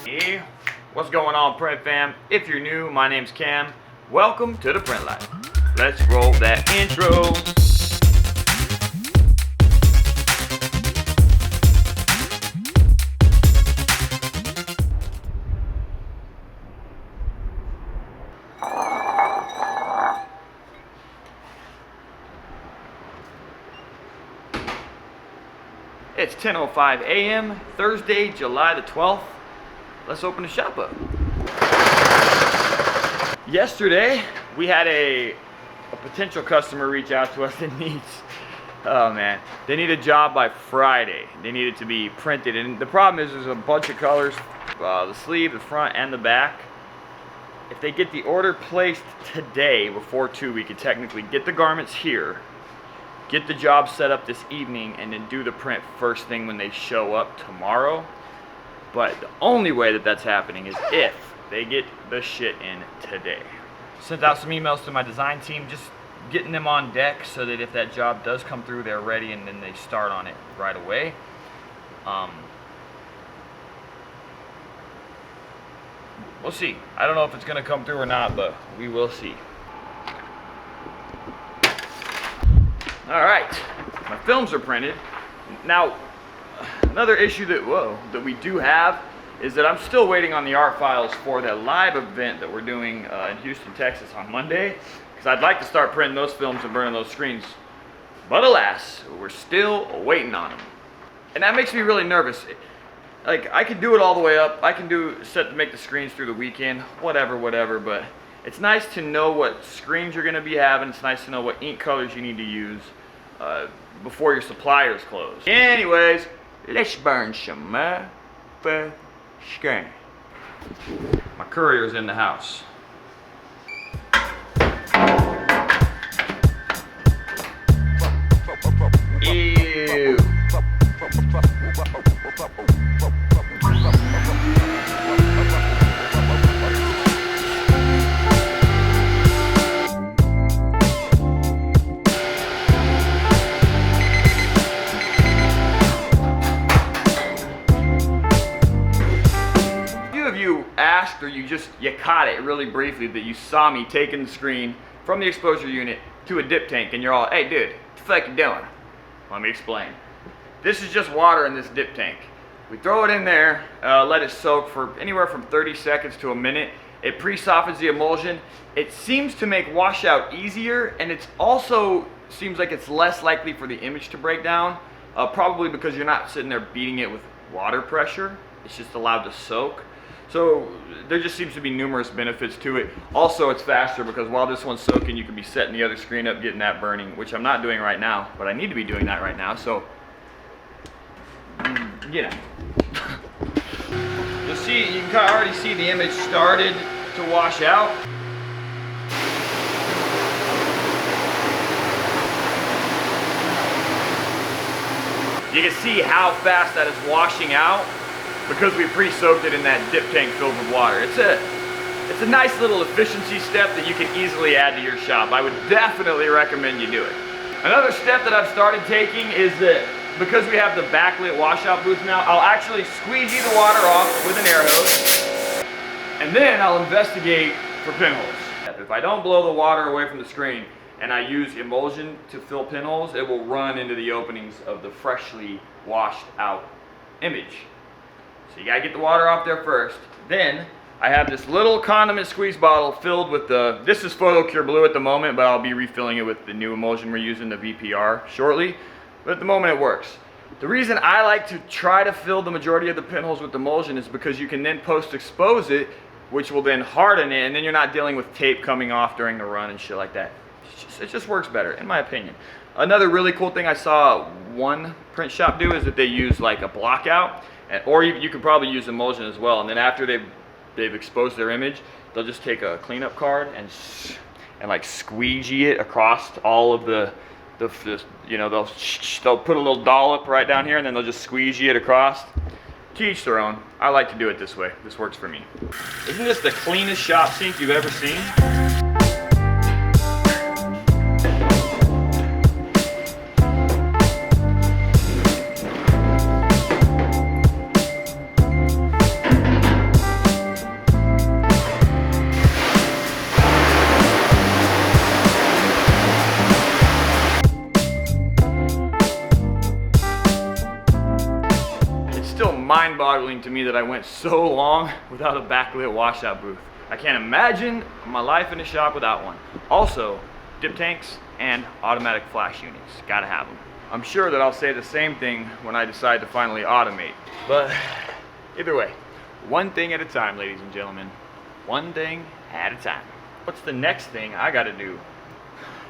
Hey, what's going on, Print Fam? If you're new, my name's Cam. Welcome to the Print Life. Let's roll that intro. It's 10:05 a.m. Thursday, July the 12th. Let's open the shop up. Yesterday, we had a potential customer reach out to us that needs, they need a job by Friday. They need it to be printed, and the problem is there's a bunch of colors, the sleeve, the front, and the back. If they get the order placed today before 2, we could technically get the garments here, get the job set up this evening, and then do the print first thing when they show up tomorrow. But the only way that that's happening is if they get the shit in today. Sent out some emails to my design team, just getting them on deck so that if that job does come through, they're ready and then they start on it right away. We'll see. I don't know if it's gonna come through or not, but we will see. All right, my films are printed. Now, another issue that we do have is that I'm still waiting on the art files for that live event that we're doing in Houston, Texas on Monday, because I'd like to start printing those films and burning those screens. But alas, we're still waiting on them. And that makes me really nervous. Like, I can do it all the way up. I can make the screens through the weekend, whatever, but it's nice to know what screens you're gonna be having. It's nice to know what ink colors you need to use before your suppliers close. Anyways, let's burn some screen. My courier's in the house. Ew. Asked, or you caught it really briefly, that you saw me taking the screen from the exposure unit to a dip tank, and you're all, hey dude, what the fuck you doing? Let me explain. This is just water in this dip tank. We throw it in there, let it soak for anywhere from 30 seconds to a minute. It pre-softens the emulsion. It seems to make washout easier, and it also seems like it's less likely for the image to break down, probably because you're not sitting there beating it with water pressure. It's just allowed to soak. So there just seems to be numerous benefits to it. Also, it's faster because while this one's soaking, you can be setting the other screen up, getting that burning, which I'm not doing right now, but I need to be doing that right now. So, You'll see, you can already see the image started to wash out. You can see how fast that is washing out, because we pre-soaked it in that dip tank filled with water. It's a nice little efficiency step that you can easily add to your shop. I would definitely recommend you do it. Another step that I've started taking is that because we have the backlit washout booth now, I'll actually squeegee the water off with an air hose, and then I'll investigate for pinholes. If I don't blow the water away from the screen and I use emulsion to fill pinholes, it will run into the openings of the freshly washed out image. So you gotta get the water off there first. Then I have this little condiment squeeze bottle filled with this is PhotoCure Blue at the moment, but I'll be refilling it with the new emulsion we're using, the VPR, shortly. But at the moment it works. The reason I like to try to fill the majority of the pinholes with emulsion is because you can then post-expose it, which will then harden it, and then you're not dealing with tape coming off during the run and shit like that. It just works better, in my opinion. Another really cool thing I saw one print shop do is that they use like a block out. Or you could probably use emulsion as well, and then after they've exposed their image, they'll just take a cleanup card and like squeegee it across all of they'll put a little dollop right down here, and then they'll just squeegee it across. To each their own. I like to do it this way. This works for me. Isn't this the cleanest shop sink you've ever seen? still mind-boggling to me that I went so long without a backlit washout booth. I can't imagine my life in a shop without one. Also, dip tanks and automatic flash units. Gotta have them. I'm sure that I'll say the same thing when I decide to finally automate. But either way, one thing at a time, ladies and gentlemen. One thing at a time. What's the next thing I gotta do?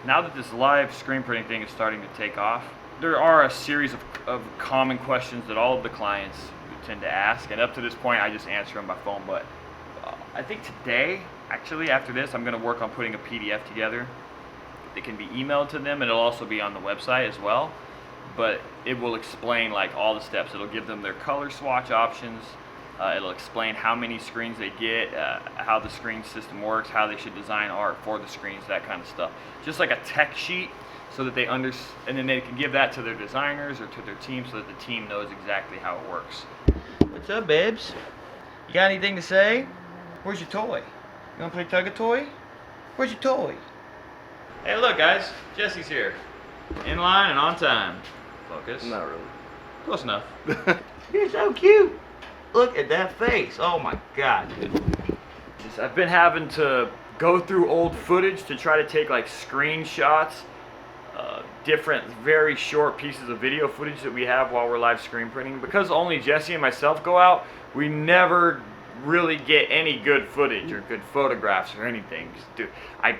Now that this live screen printing thing is starting to take off, there are a series of common questions that all of the clients tend to ask, and up to this point I just answer them by phone. But I think today, actually after this, I'm going to work on putting a PDF together that can be emailed to them, and it'll also be on the website as well. But it will explain like all the steps. It'll give them their color swatch options. It'll explain how many screens they get, how the screen system works, how they should design art for the screens, that kind of stuff. Just like a tech sheet, so that they and then they can give that to their designers or to their team, so that the team knows exactly how it works. What's up, babes? You got anything to say? Where's your toy? You wanna play tug-a-toy? Where's your toy? Hey, look, guys, Jesse's here, in line and on time. Focus. Not really. Close enough. You're so cute. Look at that face. Oh my God, dude. I've been having to go through old footage to try to take like screenshots, different very short pieces of video footage that we have while we're live screen printing. Because only Jesse and myself go out, we never really get any good footage or good photographs or anything. Dude, I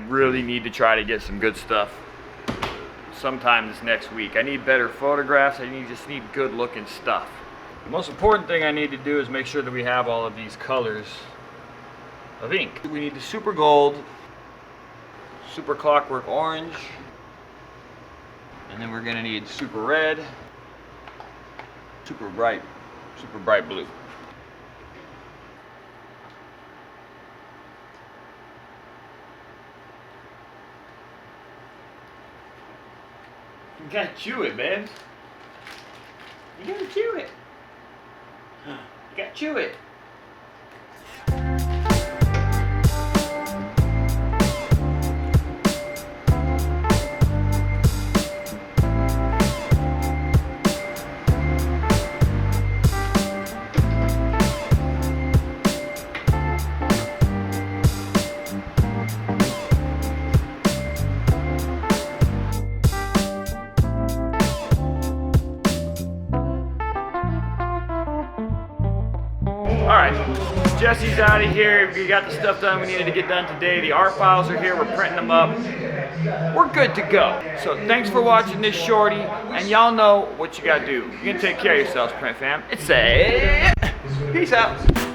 really need to try to get some good stuff sometime this next week. I need better photographs. Just need good looking stuff. The most important thing I need to do is make sure that we have all of these colors of ink. We need the super gold, super clockwork orange, and then we're gonna need super red, super bright blue. You gotta chew it, man. You gotta chew it. You gotta chew it. Alright, Jesse's out of here. We got the stuff done we needed to get done today. The art files are here. We're printing them up. We're good to go. So thanks for watching this shorty. And y'all know what you gotta do. You're gonna take care of yourselves, Print Fam. It's a peace out.